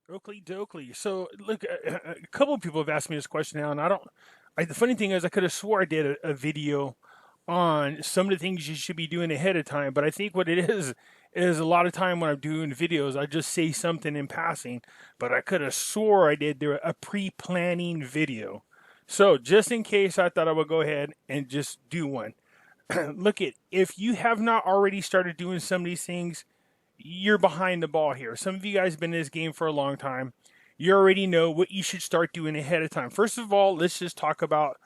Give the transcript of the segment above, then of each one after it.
Oakley dokley. So look, a couple of people have asked me this question now, and I don't. The funny thing is, I could have swore I did a video on some of the things you should be doing ahead of time, but I think what it is a lot of time when I'm doing videos, I just say something in passing, but I could have swore I did there a pre-planning video. So just in case, I thought I would go ahead and just do one. Look at if you have not already started doing some of these things, you're behind the ball here. Some of you guys have been in this game for a long time. You already know what you should start doing ahead of time. First of all, let's just talk about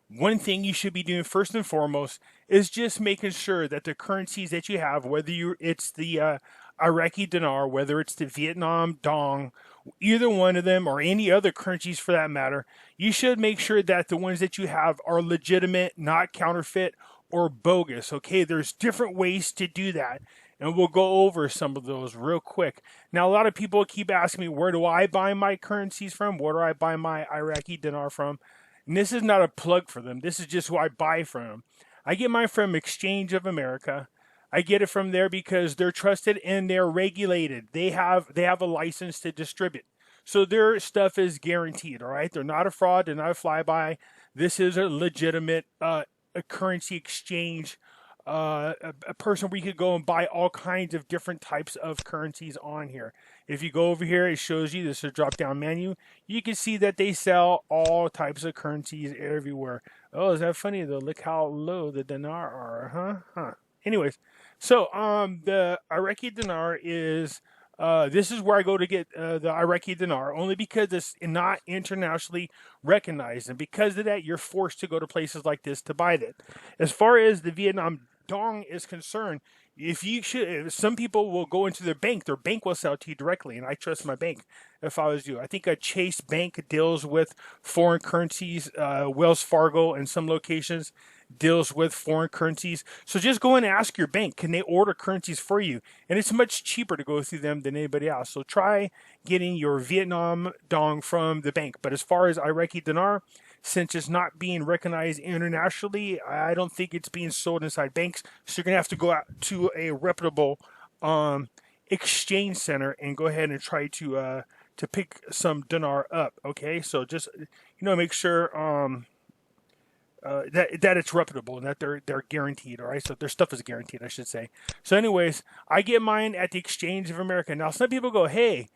one thing you should be doing first and foremost is just making sure that the currencies that you have, whether it's the Iraqi dinar, whether it's the Vietnam dong, either one of them, or any other currencies for that matter, you should make sure that the ones that you have are legitimate, not counterfeit or bogus. Okay, there's different ways to do that. And we'll go over some of those real quick. Now, a lot of people keep asking me, where do I buy my currencies from? Where do I buy my Iraqi dinar from? And this is not a plug for them. This is just who I buy from. I get mine from Exchange of America. I get it from there because they're trusted and they're regulated. They have a license to distribute. So their stuff is guaranteed, all right? They're not a fraud, they're not a flyby. This is a legitimate a currency exchange, a person where you could go and buy all kinds of different types of currencies on here. If you go over here, it shows you this is a drop down menu. You can see that they sell all types of currencies everywhere. Oh, is that funny though? Look how low the dinar are, huh? Anyways, so the Iraqi dinar is this is where I go to get the Iraqi dinar, only because it's not internationally recognized, and because of that, you're forced to go to places like this to buy that. As far as the Vietnam dong is concerned, if some people will go into their bank will sell to you directly, and I trust my bank if I was you. I think a Chase Bank deals with foreign currencies, Wells Fargo in some locations deals with foreign currencies. So just go and ask your bank, can they order currencies for you? And it's much cheaper to go through them than anybody else. So try getting your Vietnam dong from the bank. But as far as Iraqi dinar, since it's not being recognized internationally, I don't think it's being sold inside banks. So you're going to have to go out to a reputable exchange center and go ahead and try to pick some dinar up. Okay, so just make sure that it's reputable and that they're guaranteed. All right, so their stuff is guaranteed, I should say. So, anyways, I get mine at the Exchange of America. Now, some people go, "Hey,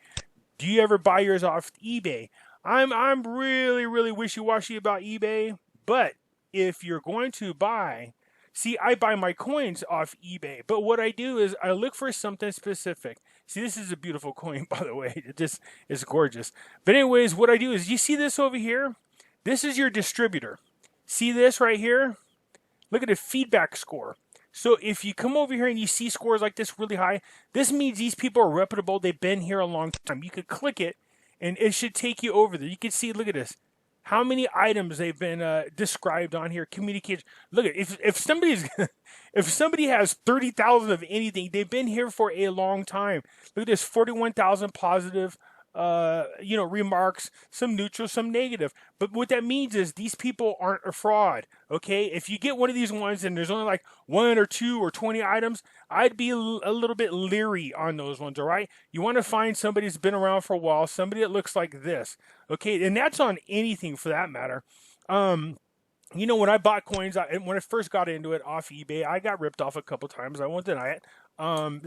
do you ever buy yours off eBay?" I'm really wishy-washy about eBay, but if you're going to buy, see, I buy my coins off eBay, but what I do is I look for something specific. See, this is a beautiful coin, by the way. It just is gorgeous. But anyways, what I do is, you see this over here? This is your distributor. See this right here? Look at the feedback score. So if you come over here and you see scores like this really high, this means these people are reputable. They've been here a long time. You could click it, and it should take you over there. You can see, look at this, how many items they've been described on here. Communication. Look at if somebody's if somebody has 30,000 of anything, they've been here for a long time. Look at this, 41,000 positive. Remarks, some neutral, some negative. But what that means is these people aren't a fraud. Okay, if you get one of these ones and there's only like 1 or 2 or 20 items, I'd be a little bit leery on those ones. All right, you want to find somebody who's been around for a while, somebody that looks like this. Okay, and that's on anything for that matter. When I bought coins, when I first got into it off eBay, I got ripped off a couple times. I won't deny it.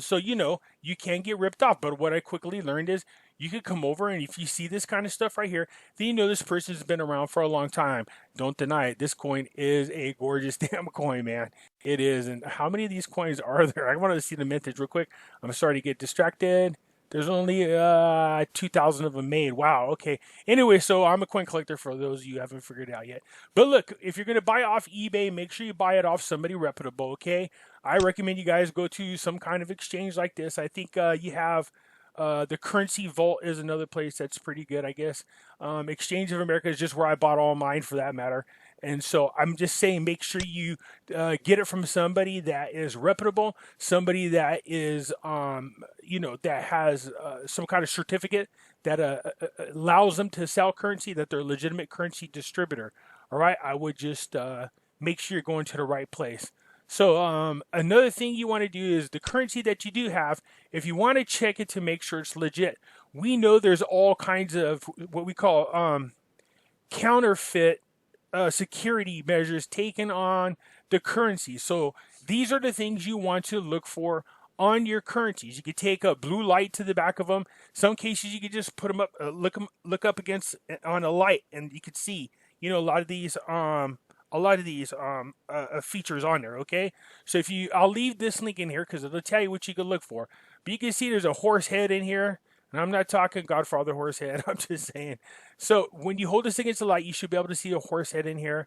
So you can get ripped off. But what I quickly learned is you could come over, and if you see this kind of stuff right here, then you know this person's been around for a long time. Don't deny it. This coin is a gorgeous damn coin, man. It is. And how many of these coins are there? I wanted to see the mintage real quick. I'm sorry to get distracted. There's only 2,000 of them made. Wow, okay. Anyway, so I'm a coin collector for those of you who haven't figured it out yet. But look, if you're going to buy off eBay, make sure you buy it off somebody reputable, okay? I recommend you guys go to some kind of exchange like this. I think you have the Currency Vault is another place that's pretty good, I guess. Exchange of America is just where I bought all mine for that matter. And so I'm just saying, make sure you get it from somebody that is reputable, somebody that is, that has some kind of certificate that allows them to sell currency, that they're a legitimate currency distributor. All right, I would just make sure you're going to the right place. So another thing you want to do is the currency that you do have, if you want to check it to make sure it's legit, we know there's all kinds of what we call counterfeit security measures taken on the currency. So these are the things you want to look for on your currencies. You could take a blue light to the back of them. Some cases you could just put them up, look up against on a light, and you could see, a lot of these features on there. Okay, so I'll leave this link in here because it'll tell you what you could look for. But you can see there's a horse head in here. And I'm not talking Godfather horse head. I'm just saying. So when you hold this against the light, you should be able to see a horse head in here.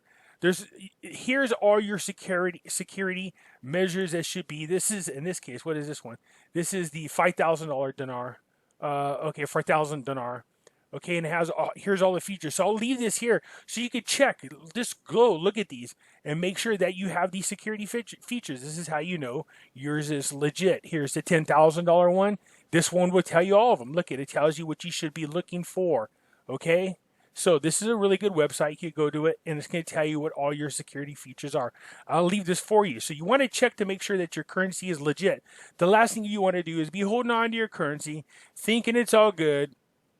Here's all your security measures that should be. This is, in this case, what is this one? This is the $5,000 dinar. Okay, 4,000 dinar. Okay, and it has here's all the features. So I'll leave this here so you could check. Just go look at these and make sure that you have these security features. This is how you know yours is legit. Here's the $10,000 one. This one will tell you all of them. Look, it tells you what you should be looking for. Okay? So this is a really good website. You can go to it, and it's going to tell you what all your security features are. I'll leave this for you. So you want to check to make sure that your currency is legit. The last thing you want to do is be holding on to your currency, thinking it's all good,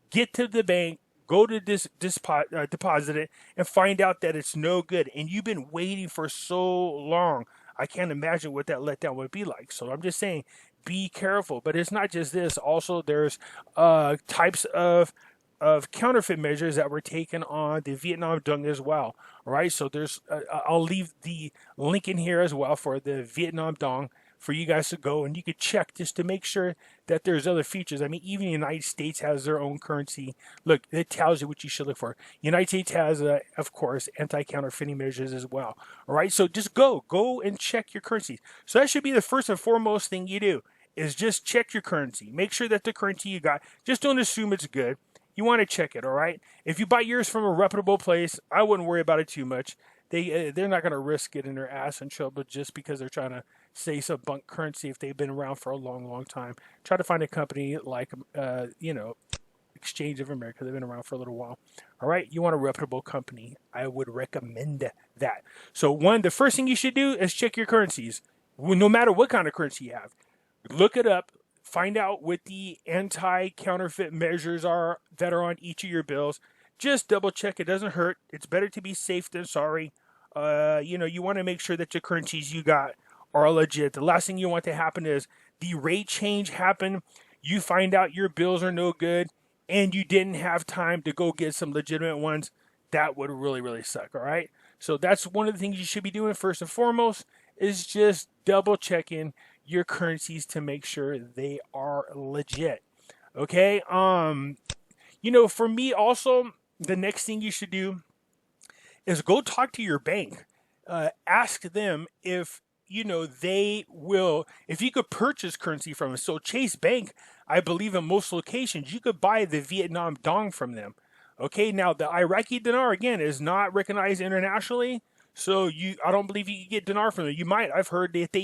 get to the bank, go to deposit it, and find out that it's no good. And you've been waiting for so long. I can't imagine what that letdown would be like. So I'm just saying, be careful. But it's not just this. Also, there's types of counterfeit measures that were taken on the Vietnam dong as well. All right, so there's I'll leave the link in here as well for the Vietnam dong for you guys to go and you could check just to make sure that there's other features. I mean, even the United States has their own currency. Look, it tells you what you should look for. United States has, of course, anti-counterfeiting measures as well. All right, so just go and check your currencies. So that should be the first and foremost thing you do is just check your currency. Make sure that the currency you got, just don't assume it's good. You want to check it, all right? If you buy yours from a reputable place, I wouldn't worry about it too much. They're not going to risk getting their ass in trouble just because they're trying to say some bunk currency if they've been around for a long, long time. Try to find a company like, Exchange of America. They've been around for a little while. All right, you want a reputable company. I would recommend that. So the first thing you should do is check your currencies. No matter what kind of currency you have. Look it up. Find out what the anti-counterfeit measures are that are on each of your bills. Just double check. It doesn't hurt. It's better to be safe than sorry. You want to make sure that your currencies you got are legit. The last thing you want to happen is the rate change happen. You find out your bills are no good and you didn't have time to go get some legitimate ones. That would really, really suck. All right. So that's one of the things you should be doing first and foremost is just double checking your currencies to make sure they are legit. Okay. For me also, the next thing you should do is go talk to your bank. Ask them if, they will, if you could purchase currency from them. So Chase Bank, I believe in most locations, you could buy the Vietnam dong from them. Okay, now the Iraqi dinar, again, is not recognized internationally. So I don't believe you can get dinar from them. You might. I've heard that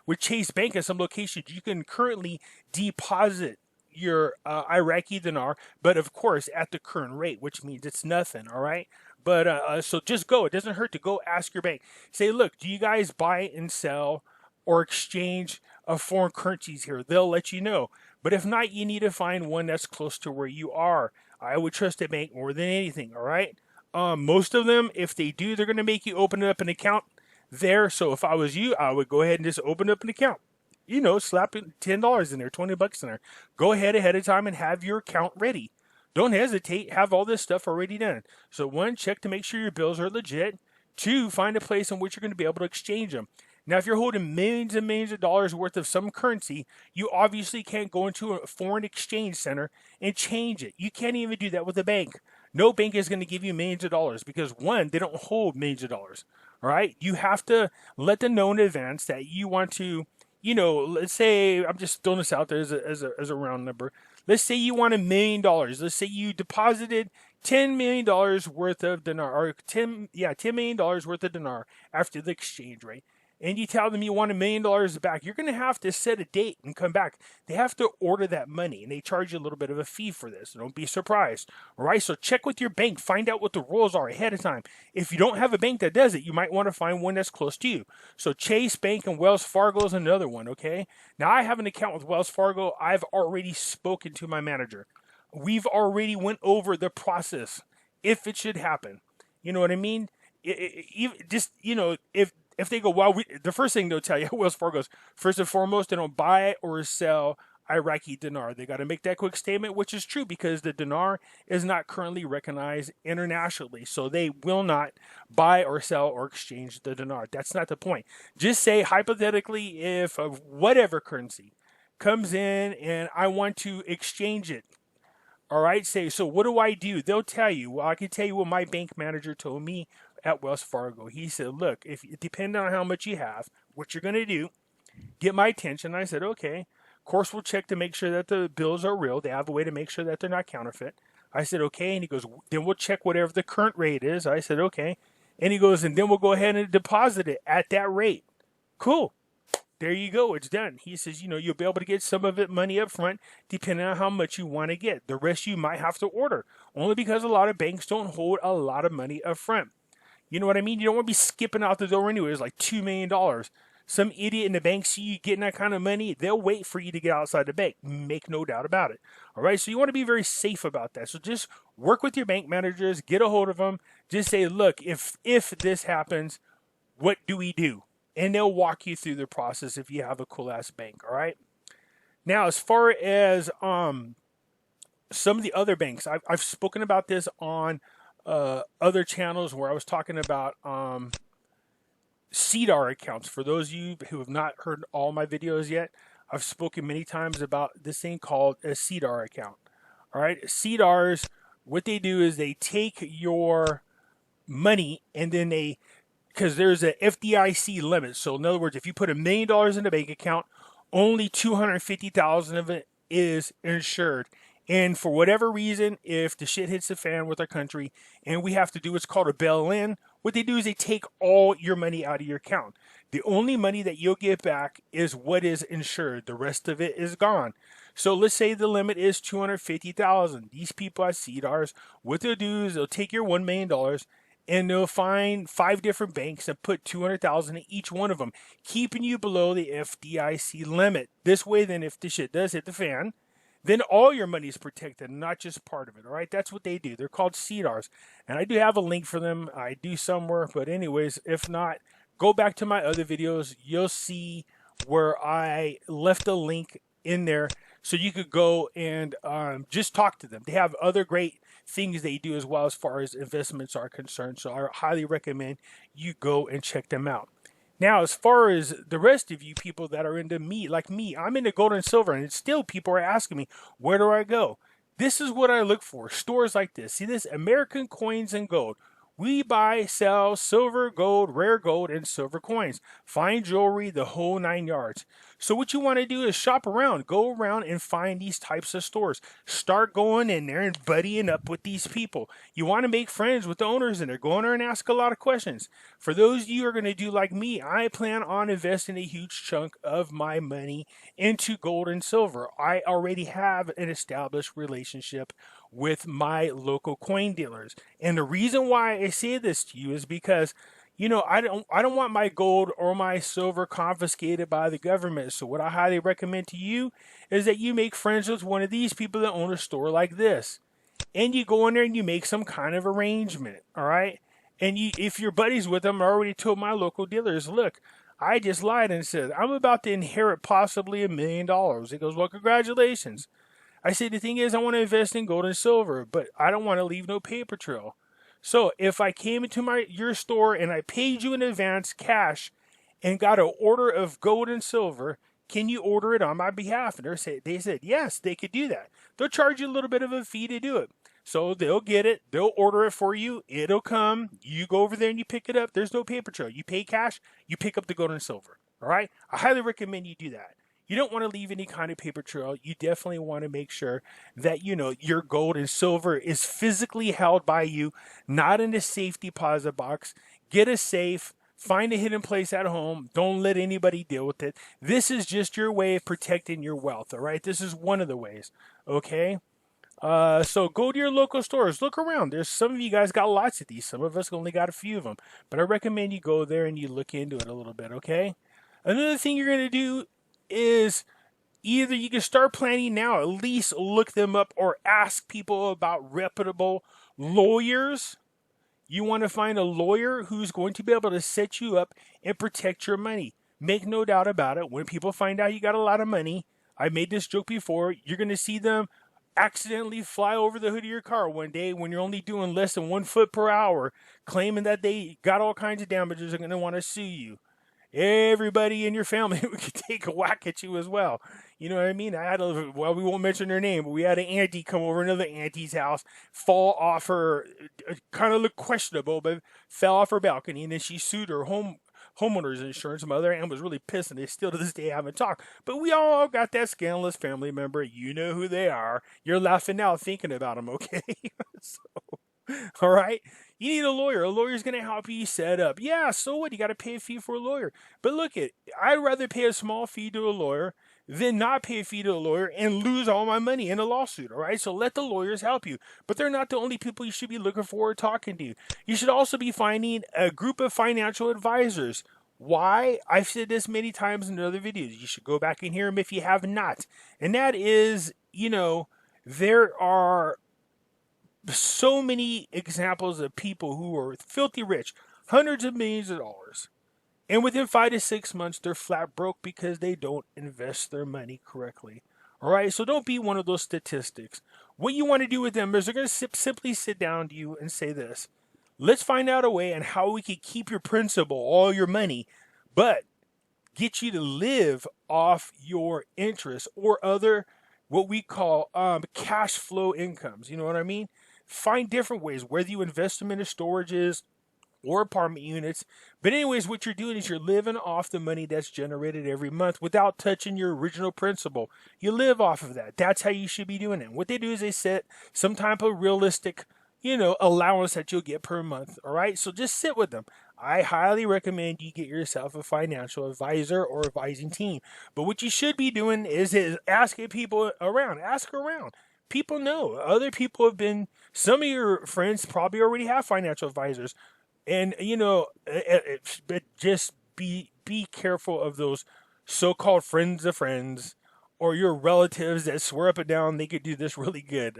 with Chase Bank in some locations, you can currently deposit your Iraqi dinar, but of course at the current rate, which means it's nothing. All right. But so just go. It doesn't hurt to go ask your bank. Say, look, do you guys buy and sell or exchange of foreign currencies here? They'll let you know. But if not, you need to find one that's close to where you are. I would trust a bank more than anything. All right. Most of them, if they do, they're going to make you open up an account there. So if I was you, I would go ahead and just open up an account. Slap $10 in there, $20 in there. Go ahead of time and have your account ready. Don't hesitate. Have all this stuff already done. So 1, check to make sure your bills are legit. 2, find a place in which you're going to be able to exchange them. Now, if you're holding millions and millions of dollars worth of some currency, you obviously can't go into a foreign exchange center and change it. You can't even do that with a bank. No bank is going to give you millions of dollars because 1, they don't hold millions of dollars. All right. You have to let them know in advance that you want to, let's say, I'm just throwing this out there as a round number. Let's say you want $1 million. Let's say you deposited $10 million worth of dinar, or $10 million worth of dinar after the exchange rate. And you tell them you want $1 million back. You're going to have to set a date and come back. They have to order that money, and they charge you a little bit of a fee for this. Don't be surprised. All right, so check with your bank. Find out what the rules are ahead of time. If you don't have a bank that does it, you might want to find one that's close to you. So Chase Bank and Wells Fargo is another one, okay? Now, I have an account with Wells Fargo. I've already spoken to my manager. we've already went over the process if it should happen. You know what I mean? Just, if they go, well, the first thing they'll tell you, Wells Fargo goes, first and foremost, they don't buy or sell Iraqi dinar. They got to make that quick statement, which is true because the dinar is not currently recognized internationally. So they will not buy or sell or exchange the dinar. That's not the point. Just say, hypothetically, if whatever currency comes in and I want to exchange it. All right, say, so what do? They'll tell you. Well, I can tell you what my bank manager told me at Wells Fargo. He said, look, if it depends on how much you have, what you're going to do, get my attention. I said, okay. Of course, we'll check to make sure that the bills are real. They have a way to make sure that they're not counterfeit. I said, okay. And he goes, then we'll check whatever the current rate is. I said, okay. And he goes, and then we'll go ahead and deposit it at that rate. Cool. There you go. It's done. He says, you'll be able to get some of it money up front, depending on how much you want to get. The rest you might have to order, only because a lot of banks don't hold a lot of money up front. You know what I mean? You don't want to be skipping out the door anyway. It's like $2 million. Some idiot in the bank see you getting that kind of money, they'll wait for you to get outside the bank. Make no doubt about it. All right, so you want to be very safe about that. So just work with your bank managers, get a hold of them. Just say, look, if this happens, what do we do? And they'll walk you through the process if you have a cool-ass bank, all right? Now, as far as some of the other banks, I've spoken about this on other channels where I was talking about SeedARS accounts. For those of you who have not heard all my videos yet, I've spoken many times about this thing called a SeedARS account. All right, SeedARS, what they do is they take your money and then because there's a FDIC limit. So in other words, if you put $1 million in a bank account, only $250,000 of it is insured. And for whatever reason, if the shit hits the fan with our country and we have to do what's called a bail-in, what they do is they take all your money out of your account. The only money that you'll get back is what is insured. The rest of it is gone. So let's say the limit is $250,000. These people at SeedARS, what they'll do is they'll take your $1 million and they'll find 5 different banks and put $200,000 in each one of them, keeping you below the FDIC limit. This way, then, if the shit does hit the fan, then all your money is protected, not just part of it. All right, that's what they do. They're called SeedARS, and I do have a link for them. I do somewhere, but anyways, if not, go back to my other videos. You'll see where I left a link in there so you could go and just talk to them. They have other great things they do as well as far as investments are concerned. So I highly recommend you go and check them out. Now, as far as the rest of you people that are into me, like me, I'm into gold and silver, and still people are asking me, where do I go? This is what I look for, stores like this. See this? American Coins and Gold. We buy, sell silver, gold, rare gold, and silver coins. Fine jewelry, the whole 9 yards. So what you want to do is shop around. Go around and find these types of stores. Start going in there and buddying up with these people. You want to make friends with the owners in there. Go in there and ask a lot of questions. For those of you who are going to do like me, I plan on investing a huge chunk of my money into gold and silver. I already have an established relationship with my local coin dealers. And the reason why I say this to you is because I don't want my gold or my silver confiscated by the government. So what I highly recommend to you is that you make friends with one of these people that own a store like this. And you go in there and you make some kind of arrangement, all right? And if you're buddies with them, I already told my local dealers, look, I just lied and said, I'm about to inherit possibly $1 million. He goes, well, congratulations. I said, the thing is, I want to invest in gold and silver, but I don't want to leave no paper trail. So if I came into your store and I paid you in advance cash and got an order of gold and silver, can you order it on my behalf? And they said, yes, they could do that. They'll charge you a little bit of a fee to do it. So they'll get it. They'll order it for you. It'll come. You go over there and you pick it up. There's no paper trail. You pay cash. You pick up the gold and silver. All right? I highly recommend you do that. You don't want to leave any kind of paper trail. You definitely want to make sure that, your gold and silver is physically held by you, not in a safe deposit box. Get a safe. Find a hidden place at home. Don't let anybody deal with it. This is just your way of protecting your wealth, all right? This is one of the ways, okay? So go to your local stores. Look around. There's some of you guys got lots of these. Some of us only got a few of them. But I recommend you go there and you look into it a little bit, okay? Another thing you're going to do is Either you can start planning now, at least look them up or ask people about reputable lawyers. You want to find a lawyer who's going to be able to set you up and protect your money. Make no doubt about it. When people find out you got a lot of money, I made this joke before, you're going to see them accidentally fly over the hood of your car one day when you're only doing less than 1 foot per hour, claiming that they got all kinds of damages, are going to want to sue you. Everybody in your family could take a whack at you as well. You know what I mean? Well, we won't mention her name, but we had an auntie come over another auntie's house, fall off her, kind of looked questionable, but fell off her balcony, and then she sued her homeowner's insurance. My other aunt was really pissed, and they still to this day haven't talked. But we all got that scandalous family member. You know who they are. You're laughing now thinking about them, okay? So, all right? You need a lawyer. A lawyer's going to help you set up. Yeah, so what? You got to pay a fee for a lawyer. But look, I'd rather pay a small fee to a lawyer than not pay a fee to a lawyer and lose all my money in a lawsuit, all right? So let the lawyers help you. But they're not the only people you should be looking for or talking to. You should also be finding a group of financial advisors. Why? I've said this many times in other videos. You should go back and hear them if you have not. And that is, there are so many examples of people who are filthy rich, hundreds of millions of dollars, and within 5 to 6 months they're flat broke because they don't invest their money correctly. All right, so don't be one of those statistics. What you want to do with them is they're going to simply sit down to you and say this: let's find out a way on how we can keep your principal, all your money, but get you to live off your interest or other what we call cash flow incomes. You know what I mean? Find different ways, whether you invest them into storages or apartment units. But anyways, what you're doing is you're living off the money that's generated every month without touching your original principal. You live off of that. That's how you should be doing it. What they do is they set some type of realistic, allowance that you'll get per month. All right. So just sit with them. I highly recommend you get yourself a financial advisor or advising team. But what you should be doing is asking people around. Ask around. People know. Other people have been, some of your friends probably already have financial advisors. And, but just be careful of those so-called friends of friends or your relatives that swear up and down they could do this really good.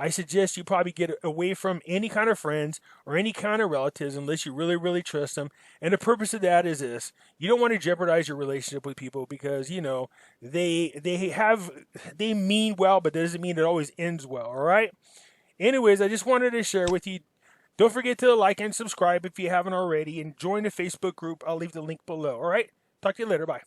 I suggest you probably get away from any kind of friends or any kind of relatives unless you really, really trust them. And the purpose of that is this: you don't want to jeopardize your relationship with people because, they mean well, but that doesn't mean it always ends well. All right. Anyways, I just wanted to share with you. Don't forget to like and subscribe if you haven't already, and join the Facebook group. I'll leave the link below. All right. Talk to you later. Bye.